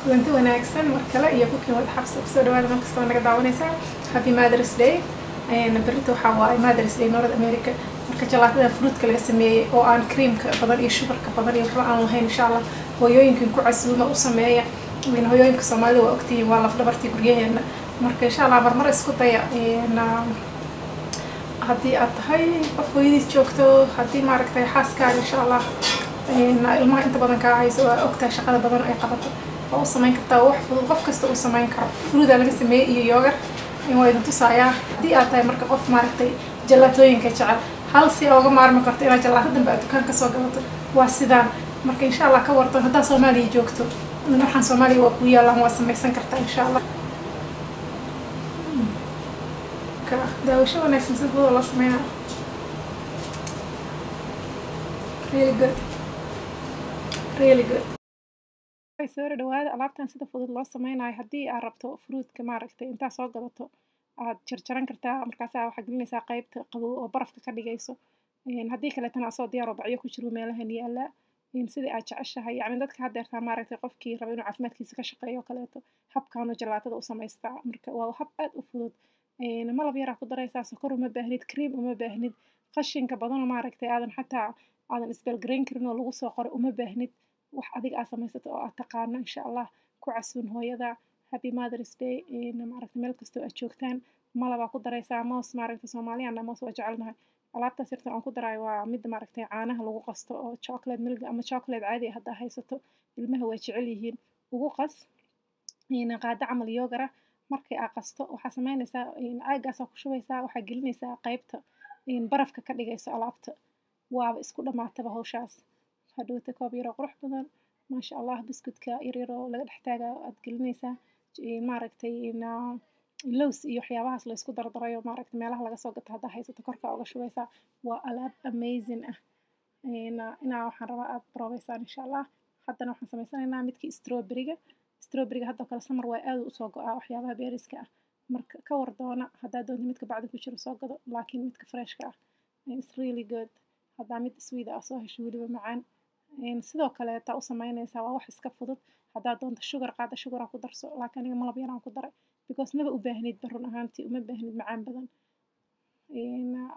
kulanti wanaagsan mar kale iyo ku kiimad xabsi kusoo dhawaada mar kastoo naga daawanaysaa. Happy Mother's Day. Berrito waxaa waaye Mother's Day North America. Marka jalaatada fruitka laga sameeyey oo aan creamka badan iyo sugarka badan iyo waxba aan lahayn insha Allah hooyooyinkan ku casuuma u sameeya. Hooyooyinka Soomaalida waa ogtihiin waa laf-dhabartii guryaheena. Marka insha Allah marmar isku daya haddii aad tahay qof hooyadiis joogto haddii maaragtay xaaskaaga insha Allah ilmaha inta badan kaa hayso waa ogtahay shaqada badan ay qabato oo u samayn kartaa wax fudud qof kasta uu samayn karo fruuda laga sameeyey iyo yogurt waa idin tusayaa haddii aad tahay marka qof maaragtay jalaatooyinka jecel hal si uga maarmi karto inaad jalaato dambe aad dukaan kasoo gadato waa sidaan marka insha Allah ka wartan haddaa Soomaaliya joogto waxaan Soomaaliya waa ku yaalaan waa samaysan kartaa insha Allah daawasho wanaagsan sida fudud loo sameeyaa really good soo dhawaada alaabtan sida fudud loo sameynayo haddii aad rabto fruitka maaragtay intaa soo gadato aad jarjaran kartaa markaas waxaad gelinaysaa qaybta qabow oo barafka ka dhigayso haddii kaleetana asoo diyaar oo bacyo ku jiro meelahan yaala sidii aad jeceshahay yacni dadka haddeertaa maaragtay qofkii raba inuu caafimaadkiisa ka shaqeeyo kaleeto habkaanu jalaatada u samaystaa marka waa hab aad u fudud malab yaraa ku daraysaa sokor uma baahnid cream uma baahnid qashinka badanoo maaragtay aadan isbelgarayn karin oo lagu soo qoray uma baahnid wax adiga aad samaysato oo aad taqaano insha Allah ku casuun hooyada Happy Mother's Day maaragtay meel kastoo aad joogtaan malabaa ku daraysaa moos maaragtay Soomaaliyaana moos waa jecelnahay alaabtaas yarta aan ku daray waa mid maaragtay caanaha lagu qasto oo chocolate milk ama chocolate caadi haddaa haysato ilmaha waa jecel yihiin ugu qas qaado camal yogara markay aad qasto waxaa samaynaysaa caagaasaa ku shubaysaa waxaa gelinaysaa qaybta barafka ka dhigayso alaabta waaba isku dhamaataba hawshaas hadhowta koob yaroo qurux badan maasha Allah biskutka yaryaroo laga dhex taagaa aad gelinaysaa maaragtay lows iyo waxyaabahaas la isku dardarayo maaragtay meelaha laga soo gato haddaa haysato korka uga shubaysaa waa alaab amazing ah inaa waxaan rabaa aad baroobaysaan insha Allah haddana waxaan samaysanaynaa midkii strawberryga haddoo kale samar waa aad u soo go'aa waxyaabaha beeriska ah marka ka war doona haddaa doonto midka bacda ku jiro soo gado laakiin midka freshka ah it's really good haddaa mid sweet ah soo hesho weliba macaan sidoo kale taa u samaynaysaa waa wax iska fudud haddaa doonto sugar qaada sugaraa ku darso laakiin aniga malab yaraan ku daray because maba u baahnid run ahaantii uma baahnid macaan badan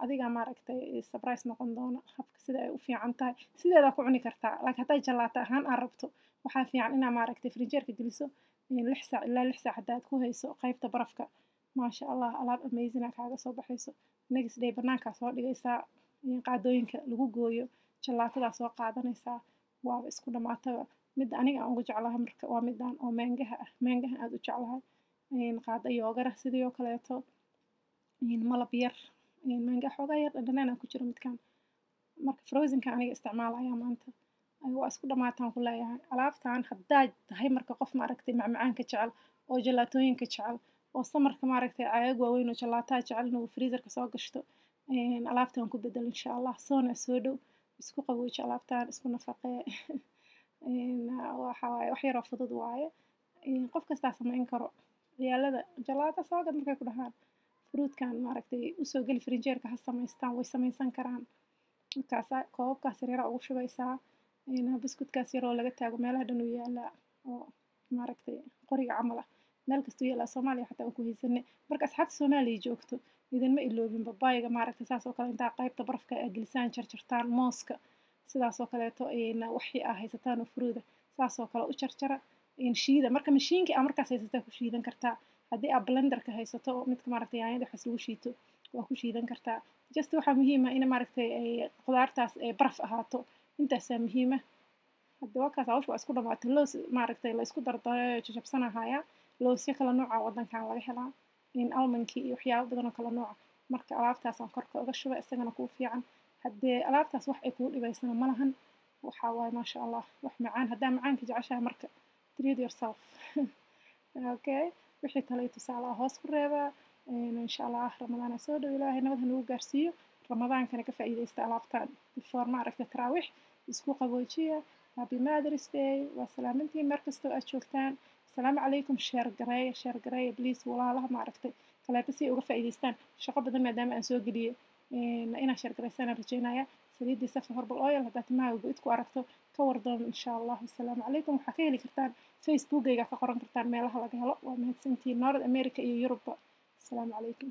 adigaa maaragtay surprise noqon doona habka sida ay u fiican tahay sideedaa ku cuni kartaa laakiin hadday jalaato ahaan aad rabto waxaa fiican inaa maaragtay frinjeerka geliso 6 saac ilaa 6 saac haddaad ku hayso qaybta barafka maasha Allah alaab amazing ah kaaga soo baxayso next day banaankaa soo dhigaysaa qaadooyinka lagu gooyo jalaatada soo qaadanaysaa waaba isku dhamaataba mid aniga aan ugu jeclahay marka waa midaan oo mangaha aad u jeclahay qaado yoogara sidoo kaleeto malab yar manga xoogaa yar dhanaan ku jiro midkaan marka frozenka aniga isticmaalaya maanta waa isku dhamaataan ku leeyahay alaabtan haddaad tahay marka qof maaragtay macmacaanka jecel oo jalaatooyinka jecel oo samarka maaragtay caagag waaweyn oo jalaataa jecel inuu freezerka soo gashto alaabtan ku bedel insha Allah soona soo dhow isku qabooji alaabtan isku nafaqee waxa waaye wax yaroo fudud waaye qof kastaa samayn karo ciyaalada jalaata soo gad markay ku dhahaan fruitkan maaragtay usoo geli frinjeerka ha samaystaan way samaysan karaan markaasa koobabkaas yaryara ugu shubaysaa biskutkaas yaroo laga taago meelaha dhan uu yaalaa oo maaragtay qoriga camal ah meel kastuu yaalaa Soomaaliya xataa aan ku haysanay marka asxaabta Soomaaliya joogto idinma iloobin babaayga maaragtay saas oo kale intaa qaybta barafka aad gelisaan jarjartaan mooska sidaas oo kaleeto wixii aad haysataan oo fruuda saas oo kale u jarjara shiida marka mashiinka aad markaas haysataa ku shiidan kartaa haddii aad blenderka haysato midka maaragtay yaanyada waxaas lagu shiito waa ku shiidan kartaa just waxaa muhiim ah in maaragtay qudaartaas baraf ahaato intaasaa muhiim ah hadda wakaas hawsha waa isku dhamaatay loos maaragtay la isku dardarayo jajabsanahaya loosyo kala nooca waddankan laga helaa almankii iyo waxyaabo badan oo kala nooca marka alaabtaasaan korka uga shuba isagana kuu fiican haddee alaabtaas wax ay kugu dhibaysana ma lahan waxaa waaye maasha Allah wax macaan haddaa macaanka jeceshahay marka treat yourself okay wixii kale tusaale hoos ku reeba insha Allah ramadaan soo dhow ilaahay nabad nagu gaarsiiyo ramadaankana ka faa'iideysta alaabtan before maaragtay taraawix isku qaboojiya Happy Mother's Day waa salaamantiin mar kastoo aad joogtaan السلام عليكم شير قراية بليز walaalaha maaragtay kaleeto si uga faa'iideystaan shaqo badan maadaama aan soo geliyo inaa share garaysaan rajeynaya saliidii Safi Herbal Oil haddaad timahaaga go-id ku aragto ka wardoon insha Allah. Assalaamu calaykum. Waxaa ka heli kartaan Facebookgayga ka qoran kartaan meelaha laga helo. Waa mahadsantihiin North America iyo Yurubba. Assalaamu calaykum.